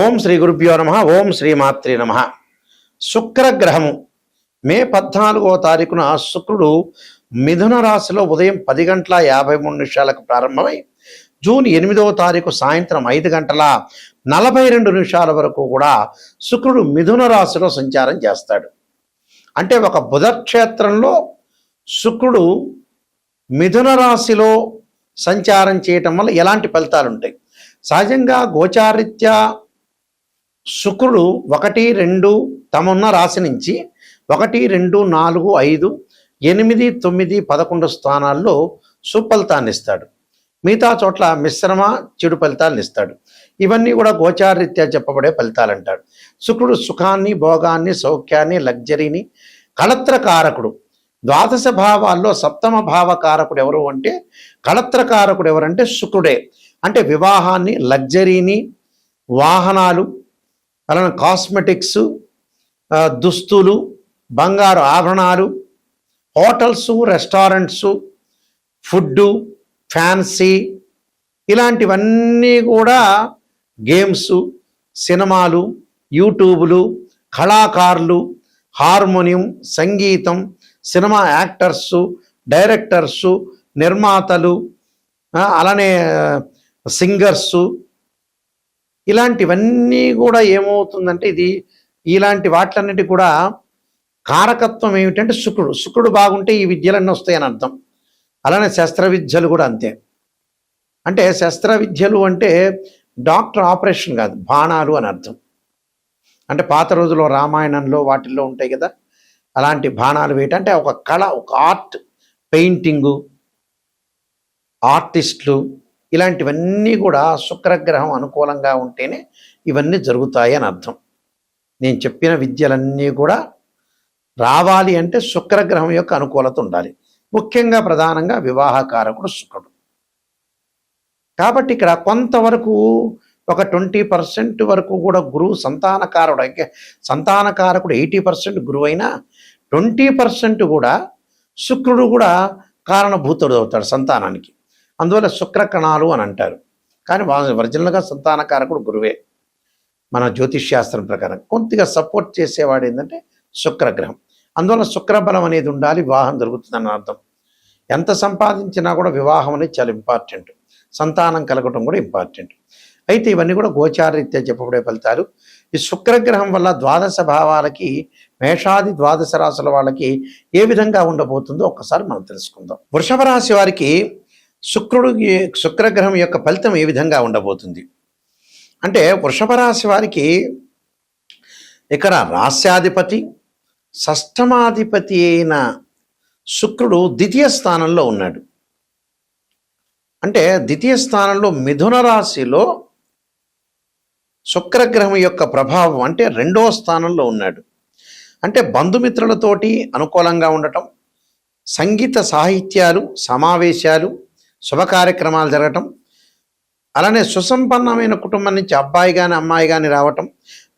ఓం శ్రీ గురుభ్యో నమః. ఓం శ్రీమాత్రే నమః. శుక్రగ్రహము మే 14వ తారీఖున శుక్రుడు మిథున రాశిలో ఉదయం 10 గంటల 53 నిమిషాలకు ప్రారంభమై జూన్ 8వ తారీఖు సాయంత్రం 5 గంటల 42 నిమిషాల వరకు కూడా శుక్రుడు మిథున రాశిలో సంచారం చేస్తాడు. అంటే ఒక బుధక్షేత్రంలో శుక్రుడు మిథున రాశిలో సంచారం చేయటం వల్ల ఎలాంటి ఫలితాలు ఉంటాయి? సహజంగా గోచారీత్యా శుక్రుడు 1, 2 తమన్న రాశి నుంచి 1, 2, 4, 5, 8, 9, 11 స్థానాల్లో సుఫలితాన్ని ఇస్తాడు. మిగతా చోట్ల మిశ్రమ చెడు ఫలితాలను ఇస్తాడు. ఇవన్నీ కూడా గోచారీత్యా చెప్పబడే ఫలితాలు అంటాడు. శుక్రుడు సుఖాన్ని, భోగాన్ని, సౌఖ్యాన్ని, లగ్జరీని, కళత్రకారకుడు. ద్వాదశ భావాల్లో 7వ భావకారకుడు ఎవరు అంటే కళత్రకారకుడు ఎవరంటే శుక్రుడే. అంటే వివాహాన్ని, లగ్జరీని, వాహనాలు, అలానే కాస్మెటిక్స్, దుస్తులు, బంగారు ఆభరణాలు, హోటల్స్, రెస్టారెంట్స్, ఫుడ్డు, ఫ్యాన్సీ, ఇలాంటివన్నీ కూడా గేమ్స్, సినిమాలు, యూట్యూబులు, కళాకారులు, హార్మోనియం, సంగీతం, సినిమా యాక్టర్సు, డైరెక్టర్సు, నిర్మాతలు, అలానే సింగర్సు, ఇలాంటివన్నీ కూడా ఏమవుతుందంటే ఇలాంటి వాటిలన్నిటి కూడా కారకత్వం ఏమిటంటే శుక్రుడు బాగుంటే ఈ విద్యలన్నీ వస్తాయని అర్థం. అలానే శస్త్ర విద్యలు కూడా అంతే. అంటే శస్త్ర విద్యలు అంటే డాక్టర్ ఆపరేషన్ కాదు, బాణాలు అని అర్థం. అంటే పాత రోజుల్లో రామాయణంలో వాటిల్లో ఉంటాయి కదా, అలాంటి బాణాలు వేయటం. అంటే ఒక కళ, ఒక ఆర్ట్, పెయింటింగు, ఆర్టిస్టులు, ఇలాంటివన్నీ కూడా శుక్రగ్రహం అనుకూలంగా ఉంటేనే ఇవన్నీ జరుగుతాయి అని అర్థం. నేను చెప్పిన విద్యలన్నీ కూడా రావాలి అంటే శుక్రగ్రహం యొక్క అనుకూలత ఉండాలి. ముఖ్యంగా ప్రధానంగా వివాహకారకుడు శుక్రుడు. కాబట్టి ఇక్కడ కొంతవరకు ఒక 20% వరకు కూడా గురువు సంతానకారకుడు 80% గురువు అయినా 20% కూడా శుక్రుడు కూడా కారణభూతుడు అవుతాడు సంతానానికి. అందువల్ల శుక్రకణాలు అని అంటారు. కానీ ఒరిజినల్గా సంతానకారకుడు గురువే. మన జ్యోతిష్శాస్త్రం ప్రకారం కొద్దిగా సపోర్ట్ చేసేవాడు ఏంటంటే శుక్రగ్రహం. అందువల్ల శుక్రబలం అనేది ఉండాలి, వివాహం జరుగుతుందని అర్థం. ఎంత సంపాదించినా కూడా వివాహం అనేది చాలా ఇంపార్టెంట్, సంతానం కలగటం కూడా ఇంపార్టెంట్. అయితే ఇవన్నీ కూడా గోచారరీత్యా చెప్పబడే ఫలితాలు. ఈ శుక్రగ్రహం వల్ల ద్వాదశ భావాలకి, మేషాది ద్వాదశ రాశుల వాళ్ళకి ఏ విధంగా ఉండబోతుందో ఒక్కసారి మనం తెలుసుకుందాం. వృషభ రాశి వారికి శుక్రగ్రహం యొక్క ఫలితం ఏ విధంగా ఉండబోతుంది అంటే, వృషభ రాశి వారికి ఇక్కడ రాస్యాధిపతి, షష్టమాధిపతి అయిన శుక్రుడు ద్వితీయ స్థానంలో ఉన్నాడు. అంటే ద్వితీయ స్థానంలో మిథున రాశిలో శుక్రగ్రహం యొక్క ప్రభావం అంటే 2వ స్థానంలో ఉన్నాడు. అంటే బంధుమిత్రులతోటి అనుకూలంగా ఉండటం, సంగీత సాహిత్యాలు, సమావేశాలు, శుభ కార్యక్రమాలు జరగటం, అలానే సుసంపన్నమైన కుటుంబం నుంచి అబ్బాయి కానీ అమ్మాయి కానీ రావటం,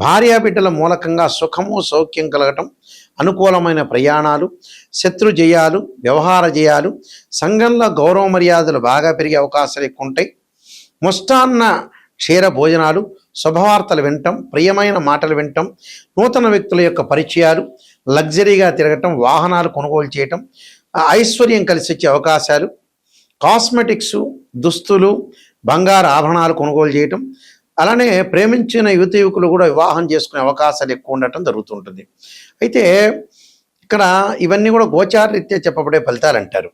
భార్యాబిడ్డల మూలకంగా సుఖము, సౌఖ్యం కలగటం, అనుకూలమైన ప్రయాణాలు, శత్రు జయాలు, వ్యవహార జయాలు, సంఘంలో గౌరవ మర్యాదలు బాగా పెరిగే అవకాశాలు ఎక్కువ ఉంటాయి. ముష్టాన్న క్షీర భోజనాలు, శుభవార్తలు వినటం, ప్రియమైన మాటలు వినటం, నూతన వ్యక్తుల యొక్క పరిచయాలు, లగ్జరీగా తిరగటం, వాహనాలు కొనుగోలు చేయటం, ఐశ్వర్యం కలిసి వచ్చే అవకాశాలు, కాస్మెటిక్స్, దుస్తులు, బంగారు ఆభరణాలు కొనుగోలు చేయటం, అలానే ప్రేమించిన యువకులు కూడా వివాహం చేసుకునే అవకాశాలు ఎక్కువ ఉండటం జరుగుతుంటుంది. అయితే ఇక్కడ ఇవన్నీ కూడా గోచారరీత్యా చెప్పబడే ఫలితాలు అంటారు.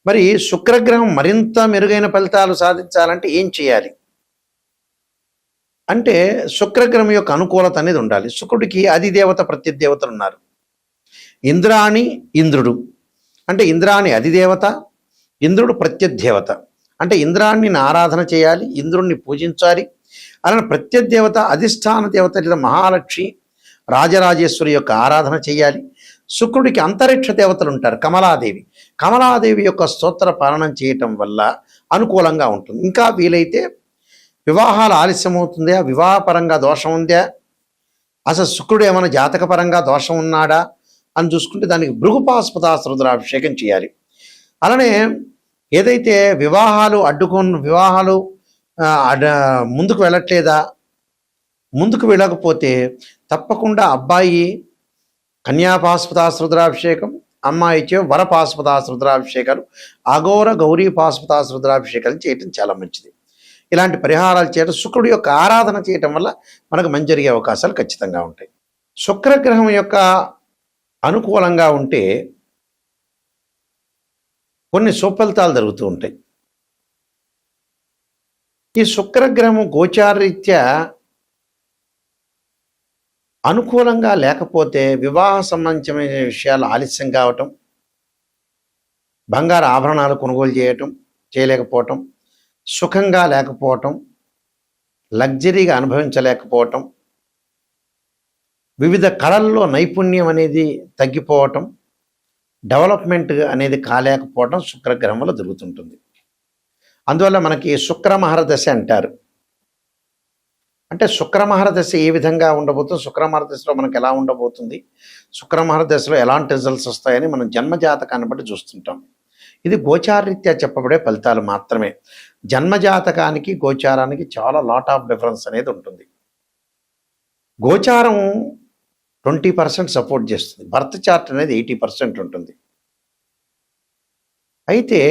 మరి శుక్రగ్రహం మరింత మెరుగైన ఫలితాలు సాధించాలంటే ఏం చేయాలి అంటే, శుక్రగ్రహం యొక్క అనుకూలత అనేది ఉండాలి. శుక్రుడికి అధిదేవత, ప్రత్యదేవతలు ఉన్నారు. ఇంద్రాణి, ఇంద్రుడు. అంటే ఇంద్రాణి అధిదేవత, ఇంద్రుడు ప్రత్యదేవత. అంటే ఇంద్రాణ్ణి ఆరాధన చేయాలి, ఇంద్రుణ్ణి పూజించాలి. అలానే ప్రత్యదేవత, అధిష్టాన దేవత లేదా మహాలక్ష్మి, రాజరాజేశ్వరి యొక్క ఆరాధన చేయాలి. శుక్రుడికి అంతరిక్ష దేవతలు ఉంటారు, కమలాదేవి. కమలాదేవి యొక్క స్తోత్ర పాలనం చేయటం వల్ల అనుకూలంగా ఉంటుంది. ఇంకా వీలైతే వివాహాలు ఆలస్యం అవుతుందా, వివాహపరంగా దోషం ఉందా, అసలు శుక్రుడు ఏమైనా జాతకపరంగా దోషం ఉన్నాడా అని చూసుకుంటే దానికి భృగుపాస్పదాస్త్ర రుద్రాభిషేకం చేయాలి. అలానే ఏదైతే వివాహాలు ముందుకు వెళ్ళట్లేదా, ముందుకు వెళ్ళకపోతే తప్పకుండా అబ్బాయి కన్యాపాశుపతాస్ రుద్రాభిషేకం, అమ్మాయిచే వరపాశుపతాస్ రుద్రాభిషేకాలు, అఘోర గౌరీ పాశుపతాస్ రుద్రాభిషేకాలు చేయటం చాలా మంచిది. ఇలాంటి పరిహారాలు చేయడం, శుక్రుడి యొక్క ఆరాధన చేయటం వల్ల మనకు మంచి జరిగే అవకాశాలు ఖచ్చితంగా ఉంటాయి. శుక్రగ్రహం యొక్క అనుకూలంగా ఉంటే కొన్ని సుఫలితాలు జరుగుతూ ఉంటాయి. ఈ శుక్రగ్రహం గోచారరీత్యా అనుకూలంగా లేకపోతే వివాహ సంబంధించిన విషయాలు ఆలస్యం కావటం, బంగారు ఆభరణాలు కొనుగోలు చేయలేకపోవటం, సుఖంగా లేకపోవటం, లగ్జరీగా అనుభవించలేకపోవటం, వివిధ కళల్లో నైపుణ్యం అనేది తగ్గిపోవటం, డెవలప్మెంట్ అనేది కాలేకపోవటం శుక్రగ్రహం వల్ల జరుగుతుంటుంది. అందువల్ల మనకి శుక్రమహర దశ అంటారు. అంటే శుక్రమహర దశ ఏ విధంగా ఉండబోతుంది, శుక్రమహర దశలో మనకు ఎలా ఉండబోతుంది, శుక్రమహర దశలో ఎలాంటి రిజల్ట్స్ వస్తాయని మనం జన్మజాతకాన్ని బట్టి చూస్తుంటాం. ఇది గోచారరీత్యా చెప్పబడే ఫలితాలు మాత్రమే. జన్మజాతకానికి గోచారానికి చాలా లాట్ ఆఫ్ డిఫరెన్స్ అనేది ఉంటుంది. గోచారం 20% సపోర్ట్ చేస్తుంది, బర్త్ చార్ట్ అనేది 80% ఉంటుంది. అయితే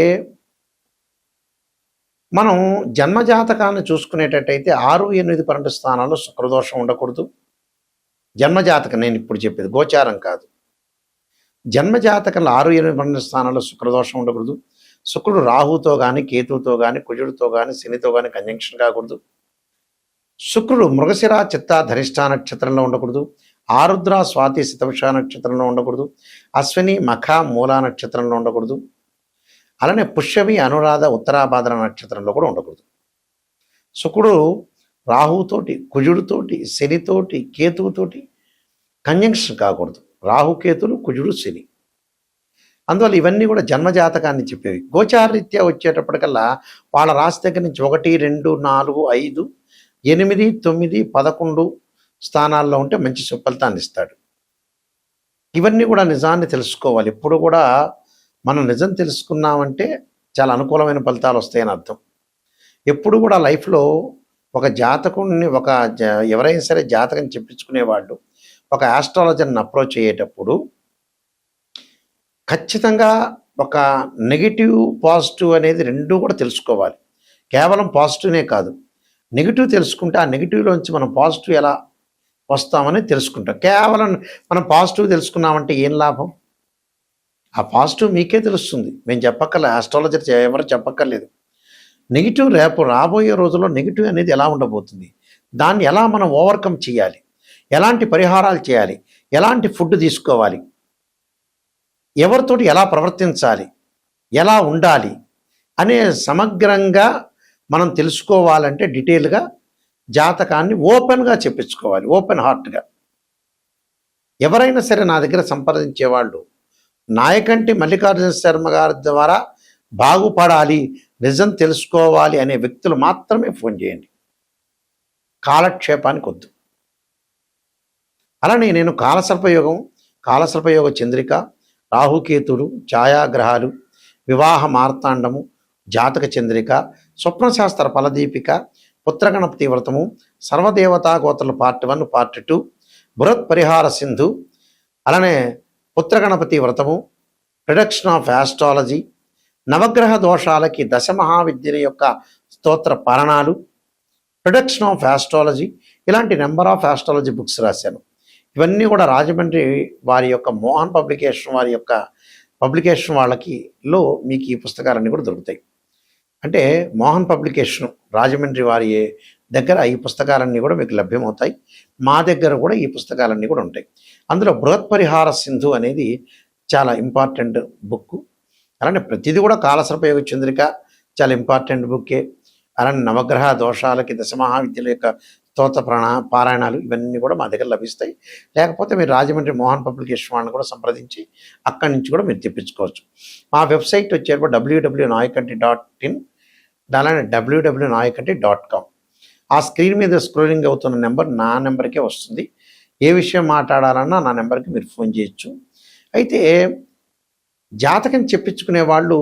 మనం జన్మజాతకాన్ని చూసుకునేటట్టయితే 6, 8, 12 స్థానాల్లో శుక్రదోషం ఉండకూడదు. జన్మజాతకం నేను ఇప్పుడు చెప్పేది, గోచారం కాదు. జన్మజాతకంలో 6, 8, 12 స్థానాల్లో శుక్రదోషం ఉండకూడదు. శుక్రుడు రాహుతో కానీ, కేతువుతో కానీ, కుజుడితో కానీ, శనితో కానీ కంజంక్షన్ కాకూడదు. శుక్రుడు మృగశిర, చిత్త, ధనిష్ఠ నక్షత్రంలో ఉండకూడదు. ఆరుద్ర, స్వాతి, శతభిష నక్షత్రంలో ఉండకూడదు. అశ్విని, మఖ, మూల నక్షత్రంలో ఉండకూడదు. అలానే పుష్యమి, అనురాధ, ఉత్తరాభాద్ర నక్షత్రంలో కూడా ఉండకూడదు. శుక్రుడు రాహుతోటి, కుజుడితోటి, శనితోటి, కేతువుతోటి కంజంక్షన్ కాకూడదు. రాహుకేతులు, కుజుడు, శని. అందువల్ల ఇవన్నీ కూడా జన్మజాతకాన్ని చెప్పేవి. గోచారరీత్యా వచ్చేటప్పటికల్లా వాళ్ళ రాశి దగ్గర నుంచి 1, 2, 4, 5, 8, 9, 11 స్థానాల్లో ఉంటే మంచి సుఫలితాన్ని ఇస్తాడు. ఇవన్నీ కూడా నిజాన్ని తెలుసుకోవాలి. ఎప్పుడు కూడా మనం నిజం తెలుసుకున్నామంటే చాలా అనుకూలమైన ఫలితాలు వస్తాయని అర్థం. ఎప్పుడు కూడా లైఫ్లో ఒక జాతకుడిని, ఎవరైనా సరే జాతకం చెప్పించుకునేవాళ్ళు ఒక ఆస్ట్రాలజర్ని అప్రోచ్ అయ్యేటప్పుడు ఖచ్చితంగా ఒక నెగిటివ్, పాజిటివ్ అనేది రెండూ కూడా తెలుసుకోవాలి. కేవలం పాజిటివ్నే కాదు, నెగిటివ్ తెలుసుకుంటే ఆ నెగిటివ్లోంచి మనం పాజిటివ్ ఎలా వస్తామని తెలుసుకుంటాం. కేవలం మనం పాజిటివ్ తెలుసుకున్నామంటే ఏం లాభం? ఆ పాజిటివ్ మీకే తెలుస్తుంది, మేము చెప్పక్కర్లేదు, ఆస్ట్రాలజర్ ఎవరు చెప్పక్కర్లేదు. నెగిటివ్ రేపు రాబోయే రోజుల్లో నెగిటివ్ అనేది ఎలా ఉండబోతుంది, దాన్ని ఎలా మనం ఓవర్కమ్ చేయాలి, ఎలాంటి పరిహారాలు చేయాలి, ఎలాంటి ఫుడ్ తీసుకోవాలి, ఎవరితోటి ఎలా ప్రవర్తించాలి, ఎలా ఉండాలి అనే సమగ్రంగా మనం తెలుసుకోవాలంటే డీటెయిల్గా జాతకాన్ని ఓపెన్గా చెప్పించుకోవాలి, ఓపెన్ హార్ట్గా. ఎవరైనా సరే నా దగ్గర సంప్రదించేవాళ్ళు నాయకంటి మల్లికార్జున శర్మ గారి ద్వారా బాగుపడాలి, నిజం తెలుసుకోవాలి అనే వ్యక్తులు మాత్రమే ఫోన్ చేయండి, కాలక్షేపానికి వద్దు. అలానే నేను కాలసర్పయోగ చంద్రిక, రాహుకేతుడు, ఛాయాగ్రహాలు, వివాహ మార్తాండము, జాతక చంద్రిక, స్వప్నశాస్త్ర ఫలదీపిక, పుత్రగణపతి వ్రతము, సర్వదేవతా గోత్రల పార్ట్ 1, పార్ట్ 2, బృహత్ పరిహార సింధు, అలానే పుత్రగణపతి వ్రతము, ప్రిడక్షన్ ఆఫ్ ఆస్ట్రాలజీ, నవగ్రహ దోషాలకి దశమహావిద్యల యొక్క స్తోత్ర పరణాలు, ప్రిడక్షన్ ఆఫ్ ఆస్ట్రాలజీ, ఇలాంటి నెంబర్ ఆఫ్ ఆస్ట్రాలజీ బుక్స్ రాశాను. ఇవన్నీ కూడా రాజమండ్రి వారి యొక్క మోహన్ పబ్లికేషన్ వారి యొక్క పబ్లికేషన్ వాళ్ళకిలో మీకు ఈ పుస్తకాలన్నీ కూడా దొరుకుతాయి. అంటే మోహన్ పబ్లికేషన్ రాజమండ్రి వారి దగ్గర ఈ పుస్తకాలన్నీ కూడా మీకు లభ్యమవుతాయి. మా దగ్గర కూడా ఈ పుస్తకాలన్నీ కూడా ఉంటాయి. అందులో బృహత్ పరిహార సింధు అనేది చాలా ఇంపార్టెంట్ బుక్. అలానే ప్రతిదీ కూడా కాలసర్పయోగ చంద్రిక చాలా ఇంపార్టెంట్ బుక్కే. అలానే నవగ్రహ దోషాలకి దశమహావిద్యల యొక్క స్తోత్ర పారాయణాలు ఇవన్నీ కూడా మా దగ్గర లభిస్తాయి. లేకపోతే మీరు రాజమండ్రి మోహన్ పబ్లికేషన్ వాళ్ళని కూడా సంప్రదించి అక్కడి నుంచి కూడా మీరు తెప్పించుకోవచ్చు. మా వెబ్సైట్ వచ్చేటప్పుడు www.nayakanti.in, అలానే www.nayakanti.com. ఆ స్క్రీన్ మీద స్క్రోలింగ్ అవుతున్న నెంబర్ నా నెంబర్కే వస్తుంది. ఏ విషయం మాట్లాడాలన్నా నా నెంబర్కి మీరు ఫోన్ చేయొచ్చు. అయితే జాతకం చెప్పించుకునే వాళ్ళు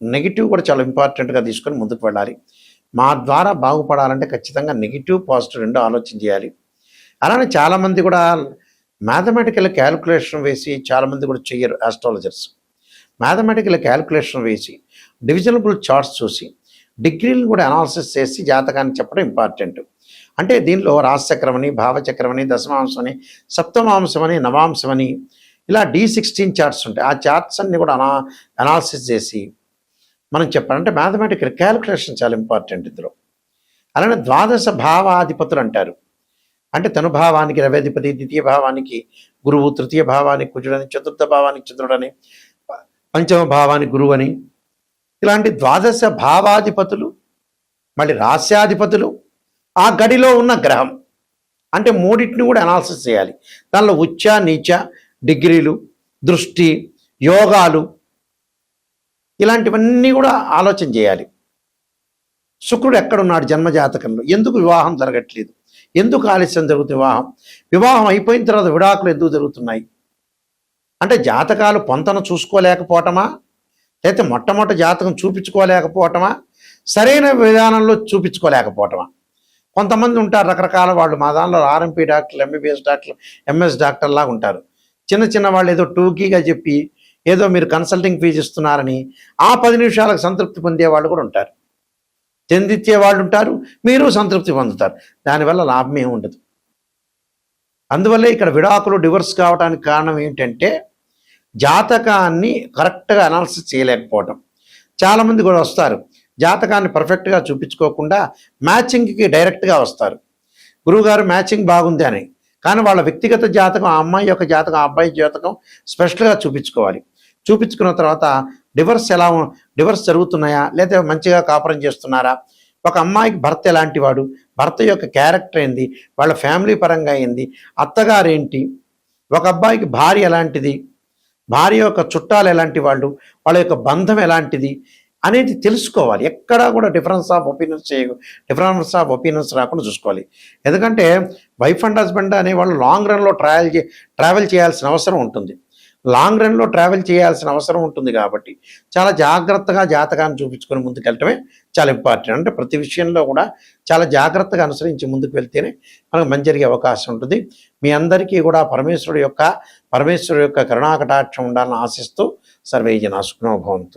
నెగిటివ్ కూడా చాలా ఇంపార్టెంట్గా తీసుకొని ముందుకు వెళ్ళాలి. మా ద్వారా బాగుపడాలంటే ఖచ్చితంగా నెగిటివ్ పాజిటివ్ రెండు ఆలోచన చేయాలి. అలానే చాలామంది కూడా మ్యాథమెటికల్ క్యాలిక్యులేషన్ వేసి చాలామంది కూడా చెయ్యరు ఆస్ట్రాలజర్స్. మ్యాథమెటికల్ క్యాలిక్యులేషన్ వేసి డివిజనబుల్ చార్ట్స్ చూసి డిగ్రీలను కూడా అనాలిసిస్ చేసి జాతకాన్ని చెప్పడం ఇంపార్టెంట్. అంటే దీనిలో రాశిచక్రమని, భావచక్రమని, దశమాంశమని, సప్తమాంశమని, నవాంశమని ఇలా D16 చార్ట్స్ ఉంటాయి. ఆ చార్ట్స్ అన్ని కూడా అనాలిసిస్ చేసి మనం చెప్పాలంటే మ్యాథమెటికల్ క్యాలిక్యులేషన్ చాలా ఇంపార్టెంట్ ఇందులో. అలానే ద్వాదశ భావాధిపతులు అంటారు. అంటే తనుభావానికి రవ్యాధిపతి, ద్వితీయ భావానికి గురువు, తృతీయ భావానికి కుజుడని, చతుర్థ భావానికి చంద్రుడని, పంచమ భావానికి గురువు అని ఇలాంటి ద్వాదశ భావాధిపతులు, మళ్ళీ రాస్యాధిపతులు, ఆ గడిలో ఉన్న గ్రహం అంటే మూడింటిని కూడా అనాలిసిస్ చేయాలి. దానిలో ఉచ్చ, నీచ, డిగ్రీలు, దృష్టి, యోగాలు ఇలాంటివన్నీ కూడా ఆలోచన చేయాలి. శుక్రుడు ఎక్కడున్నాడు జన్మజాతకంలో, ఎందుకు వివాహం జరగట్లేదు, ఎందుకు ఆలస్యం జరుగుతుంది వివాహం అయిపోయిన తర్వాత విడాకులు ఎందుకు జరుగుతున్నాయి అంటే జాతకాలు పొంతన చూసుకోలేకపోవటమా, లేకపోతే మొట్టమొదటి జాతకం చూపించుకోలేకపోవటమా, సరైన విధానంలో చూపించుకోలేకపోవటమా. కొంతమంది ఉంటారు రకరకాల వాళ్ళు, మా దానిలో RMP డాక్టర్లు, MBBS డాక్టర్లు, MS డాక్టర్లాగా ఉంటారు. చిన్న చిన్న వాళ్ళు ఏదో టూకీగా చెప్పి ఏదో మీరు కన్సల్టింగ్ ఫీజు ఇస్తున్నారని ఆ 10 నిమిషాలకు సంతృప్తి పొందే వాళ్ళు కూడా ఉంటారు. చెందిచ్చే వాళ్ళు ఉంటారు, మీరు సంతృప్తి పొందుతారు. దానివల్ల లాభం ఏమి ఉండదు. అందువల్లే ఇక్కడ విడాకులు, డివర్స్ కావడానికి కారణం ఏంటంటే జాతకాన్ని కరెక్ట్గా అనాలిసిస్ చేయలేకపోవటం. చాలామంది కూడా వస్తారు జాతకాన్ని పర్ఫెక్ట్గా చూపించుకోకుండా మ్యాచింగ్కి డైరెక్ట్గా వస్తారు. గురువుగారు మ్యాచింగ్ బాగుంది అని, కానీ వాళ్ళ వ్యక్తిగత జాతకం, ఆ అమ్మాయి యొక్క జాతకం, ఆ అబ్బాయి జాతకం స్పెషల్గా చూపించుకోవాలి. చూపించుకున్న తర్వాత డివర్స్ జరుగుతున్నాయా లేదా మంచిగా కాపురం చేస్తున్నారా, ఒక అమ్మాయికి భర్త ఎలాంటి వాడు, భర్త యొక్క క్యారెక్టర్ ఏంది, వాళ్ళ ఫ్యామిలీ పరంగా ఏంది, అత్తగారేంటి, ఒక అబ్బాయికి భార్య ఎలాంటిది, భార్య యొక్క చుట్టాలు ఎలాంటి వాళ్ళు, వాళ్ళ యొక్క బంధం ఎలాంటిది అనేది తెలుసుకోవాలి. ఎక్కడా కూడా డిఫరెన్స్ ఆఫ్ ఒపీనియన్స్ రాకుండా చూసుకోవాలి. ఎందుకంటే వైఫ్ అండ్ హస్బెండ్ అనేవాళ్ళు లాంగ్ రన్లో ట్రావెల్ చేయాల్సిన అవసరం ఉంటుంది. లాంగ్ రన్లో ట్రావెల్ చేయాల్సిన అవసరం ఉంటుంది కాబట్టి చాలా జాగ్రత్తగా జాతకాన్ని చూపించుకొని ముందుకెళ్ళటమే చాలా ఇంపార్టెంట్. అంటే ప్రతి విషయంలో కూడా చాలా జాగ్రత్తగా అనుసరించి ముందుకు వెళ్తేనే మనకు మంచి జరిగే అవకాశం ఉంటుంది. మీ అందరికీ కూడా పరమేశ్వరుడు యొక్క కరుణాకటాక్షం ఉండాలని ఆశిస్తూ సర్వే జనా సుఖినో భవంతు.